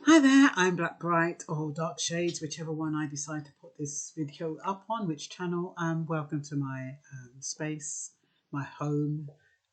Hi there, I'm Black Bright or Dark Shades, whichever one I decide to put this video up on, which channel. Welcome to my space, my home,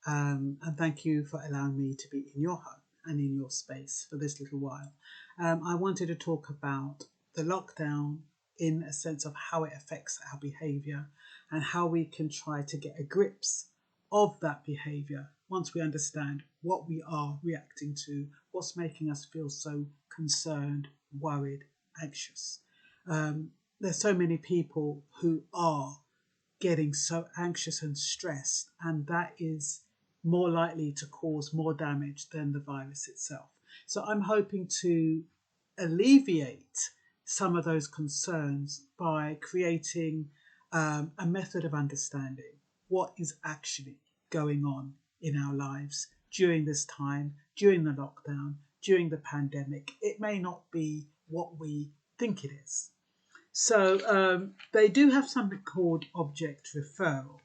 and thank you for allowing me to be in your home and in your space for this little while. I wanted to talk about the lockdown in a sense of how it affects our behaviour and how we can try to get a grips of that behaviour once we understand what we are reacting to, what's making us feel so concerned, worried, anxious. There's so many people who are getting so anxious and stressed, and that is more likely to cause more damage than the virus itself. So I'm hoping to alleviate some of those concerns by creating a method of understanding what is actually going on in our lives during this time, during the lockdown, during the pandemic. It may not be what we think it is. So they do have something called object referral.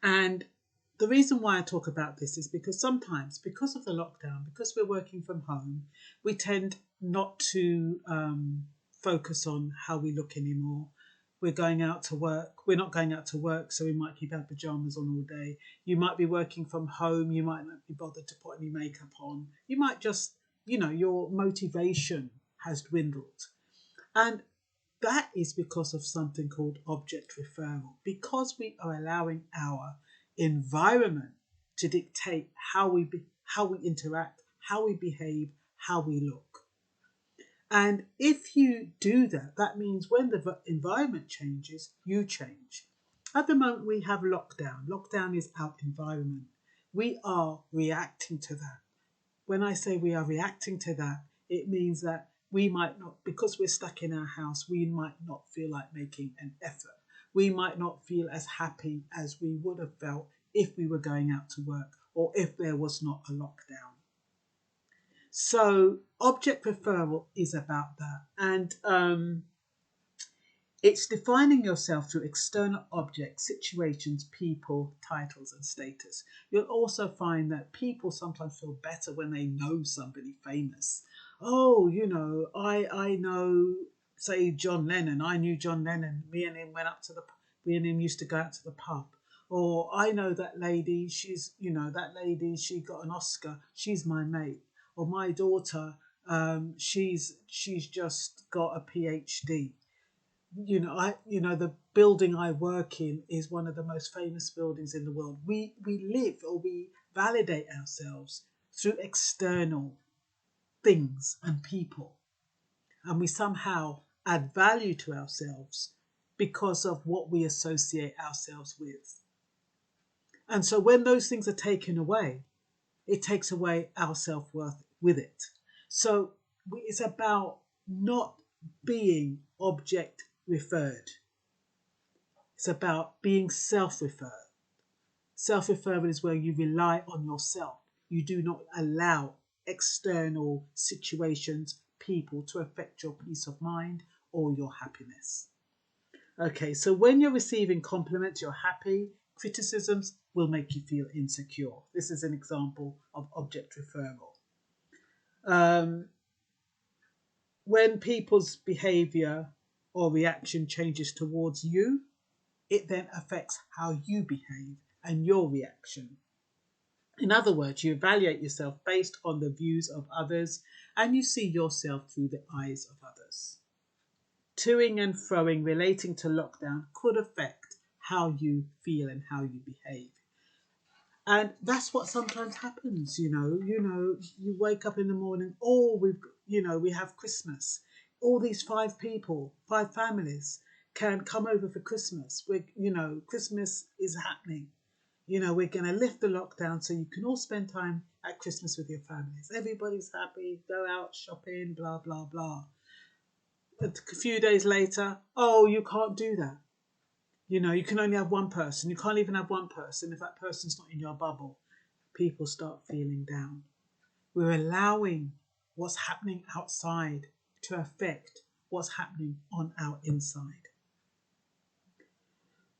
And the reason why I talk about this is because sometimes, because of the lockdown, because we're working from home, we tend not to focus on how we look anymore. We're going out to work. We're not going out to work, so we might keep our pajamas on all day. You might be working from home. You might not be bothered to put any makeup on. You might just, your motivation has dwindled. And that is because of something called object referral, because we are allowing our environment to dictate how we interact, how we behave, how we look. And if you do that, that means when the environment changes, you change. At the moment, we have lockdown. Lockdown is our environment. We are reacting to that. When I say we are reacting to that, it means that we might not, because we're stuck in our house, we might not feel like making an effort. We might not feel as happy as we would have felt if we were going out to work or if there was not a lockdown. So object referral is about that. And it's defining yourself through external objects, situations, people, titles, and status. You'll also find that people sometimes feel better when they know somebody famous. Oh, I know, say, John Lennon. I knew John Lennon. Me and him used to go out to the pub. Or I know that lady, she got an Oscar. She's my mate. Or my daughter, she's just got a PhD. The building I work in is one of the most famous buildings in the world. We live, or we validate ourselves through external things and people, and we somehow add value to ourselves because of what we associate ourselves with. And so when those things are taken away, it takes away our self-worth with it. So it's about not being object referred. It's about being self-referred. Self-referral is where you rely on yourself. You do not allow external situations, people to affect your peace of mind or your happiness. Okay, so when you're receiving compliments, you're happy. Criticisms will make you feel insecure. This is an example of object referral. When people's behavior or reaction changes towards you, it then affects how you behave and your reaction. In other words, you evaluate yourself based on the views of others and you see yourself through the eyes of others. Toing and froing relating to lockdown could affect how you feel and how you behave. And that's what sometimes happens, you wake up in the morning, we have Christmas. All these 5 people, 5 families can come over for Christmas. Christmas is happening. We're going to lift the lockdown so you can all spend time at Christmas with your families. Everybody's happy, go out shopping, blah, blah, blah. A few days later, oh, you can't do that. You can only have one person. You can't even have one person if that person's not in your bubble. People start feeling down. We're allowing what's happening outside to affect what's happening on our inside.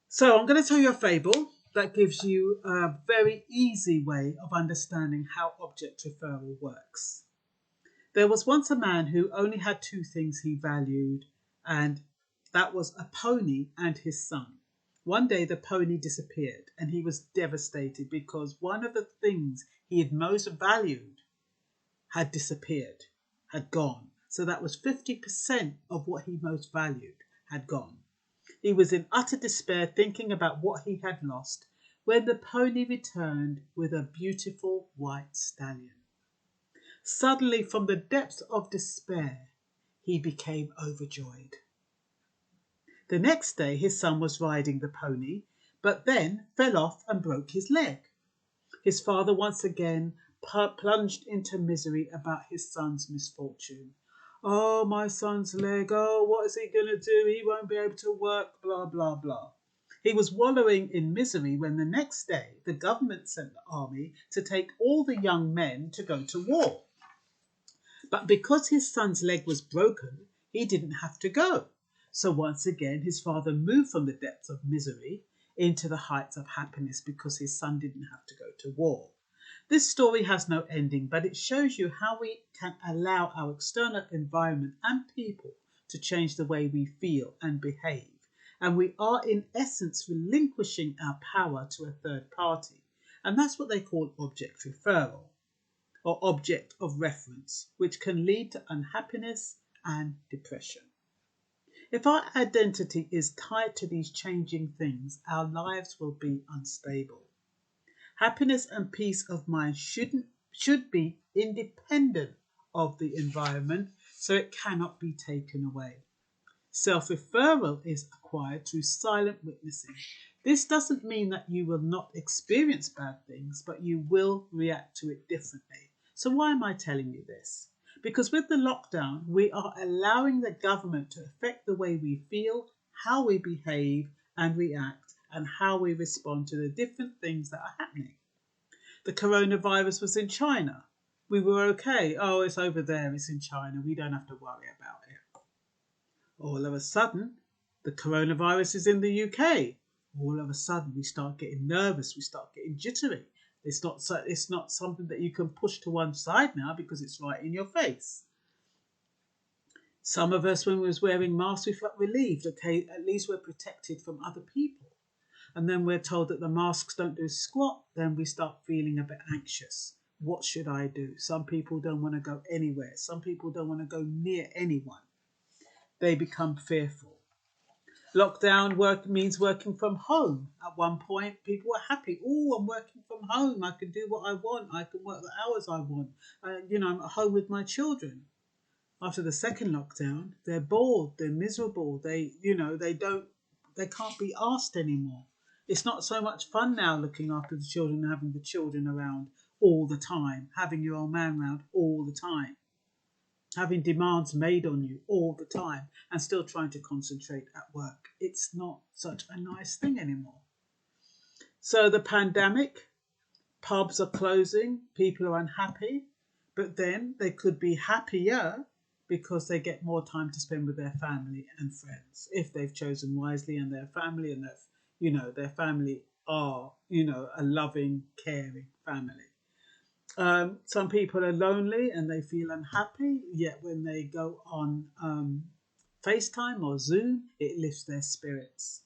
So I'm going to tell you a fable that gives you a very easy way of understanding how object referral works. There was once a man who only had two things he valued, and that was a pony and his son. One day the pony disappeared, and he was devastated because one of the things he had most valued had disappeared, had gone. So that was 50% of what he most valued had gone. He was in utter despair, thinking about what he had lost, when the pony returned with a beautiful white stallion. Suddenly, from the depths of despair, he became overjoyed. The next day his son was riding the pony, but then fell off and broke his leg. His father once again plunged into misery about his son's misfortune. Oh, my son's leg, oh, what is he going to do? He won't be able to work, blah, blah, blah. He was wallowing in misery when the next day the government sent the army to take all the young men to go to war. But because his son's leg was broken, he didn't have to go. So once again, his father moved from the depths of misery into the heights of happiness because his son didn't have to go to war. This story has no ending, but it shows you how we can allow our external environment and people to change the way we feel and behave. And we are, in essence, relinquishing our power to a third party. And that's what they call object referral, or object of reference, which can lead to unhappiness and depression. If our identity is tied to these changing things, our lives will be unstable. Happiness and peace of mind should be independent of the environment, so it cannot be taken away. Self-referral is acquired through silent witnessing. This doesn't mean that you will not experience bad things, but you will react to it differently. So why am I telling you this? Because with the lockdown, we are allowing the government to affect the way we feel, how we behave and react, and how we respond to the different things that are happening. The coronavirus was in China. We were okay. Oh, it's over there. It's in China. We don't have to worry about it. All of a sudden, the coronavirus is in the UK. All of a sudden, we start getting nervous. We start getting jittery. It's not something that you can push to one side now because it's right in your face. Some of us, when we was wearing masks, we felt relieved. Okay, at least we're protected from other people. And then we're told that the masks don't do squat. Then we start feeling a bit anxious. What should I do? Some people don't want to go anywhere. Some people don't want to go near anyone. They become fearful. Lockdown means working from home. At one point, people were happy. Oh, I'm working from home. I can do what I want. I can work the hours I want. I'm at home with my children. After the second lockdown, they're bored. They're miserable. They can't be asked anymore. It's not so much fun now looking after the children and having the children around all the time, having your old man around all the time, having demands made on you all the time and still trying to concentrate at work. It's not such a nice thing anymore. So the pandemic, pubs are closing, people are unhappy, but then they could be happier because they get more time to spend with their family and friends if they've chosen wisely, and their family their family are, a loving, caring family. Some people are lonely and they feel unhappy, yet when they go on FaceTime or Zoom, it lifts their spirits.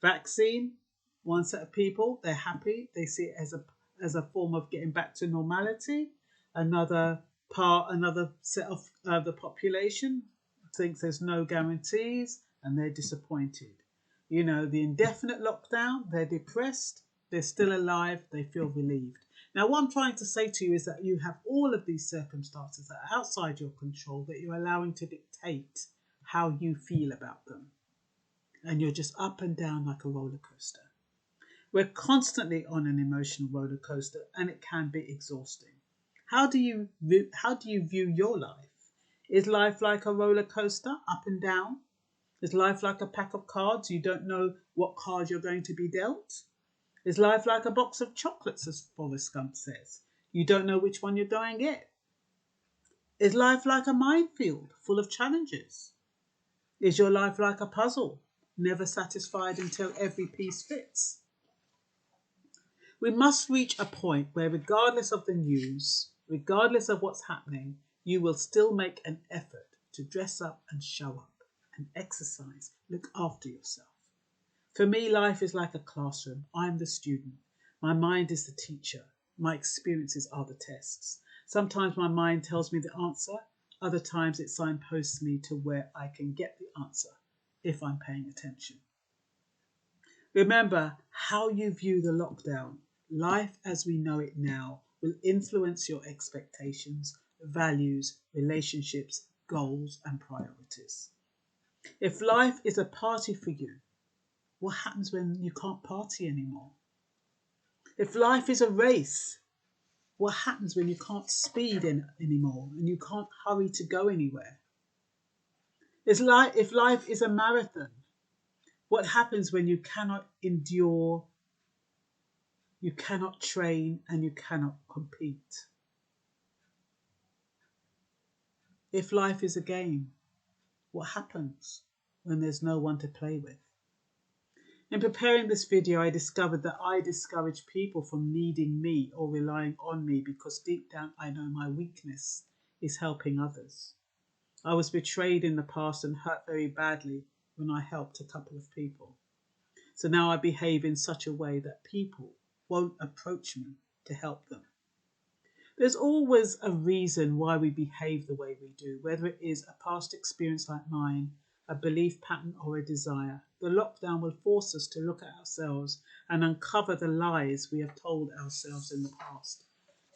Vaccine, one set of people, they're happy. They see it as a form of getting back to normality. Another set of the population thinks there's no guarantees and they're disappointed. The indefinite lockdown, they're depressed, they're still alive, they feel relieved. Now, what I'm trying to say to you is that you have all of these circumstances that are outside your control that you're allowing to dictate how you feel about them. And you're just up and down like a roller coaster. We're constantly on an emotional roller coaster and it can be exhausting. How do you view your life? Is life like a roller coaster, up and down? Is life like a pack of cards? You don't know what card you're going to be dealt? Is life like a box of chocolates, as Forrest Gump says? You don't know which one you're going to get. Is life like a minefield full of challenges? Is your life like a puzzle, never satisfied until every piece fits? We must reach a point where, regardless of the news, regardless of what's happening, you will still make an effort to dress up and show up and exercise, look after yourself. For me, life is like a classroom. I'm the student. My mind is the teacher. My experiences are the tests. Sometimes my mind tells me the answer. Other times it signposts me to where I can get the answer if I'm paying attention. Remember, how you view the lockdown, life as we know it now, will influence your expectations, values, relationships, goals, and priorities. If life is a party for you, what happens when you can't party anymore? If life is a race, what happens when you can't speed anymore and you can't hurry to go anywhere? If life is a marathon, what happens when you cannot endure, you cannot train, and you cannot compete? If life is a game, what happens when there's no one to play with? In preparing this video, I discovered that I discourage people from needing me or relying on me because deep down I know my weakness is helping others. I was betrayed in the past and hurt very badly when I helped a couple of people. So now I behave in such a way that people won't approach me to help them. There's always a reason why we behave the way we do, whether it is a past experience like mine, a belief pattern, or a desire. The lockdown will force us to look at ourselves and uncover the lies we have told ourselves in the past.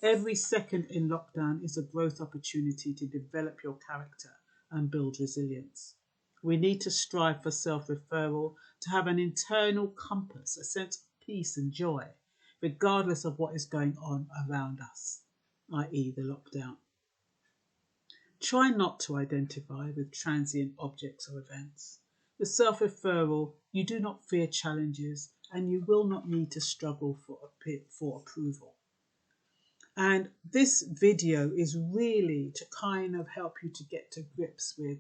Every second in lockdown is a growth opportunity to develop your character and build resilience. We need to strive for self-referral, to have an internal compass, a sense of peace and joy, regardless of what is going on around us, i.e. the lockdown. Try not to identify with transient objects or events. With self-referral, you do not fear challenges and you will not need to struggle for approval. And this video is really to kind of help you to get to grips with,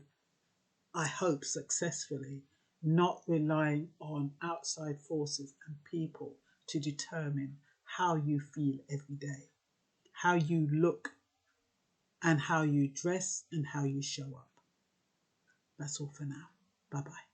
I hope successfully, not relying on outside forces and people to determine how you feel every day, how you look, and how you dress and how you show up. That's all for now. Bye-bye.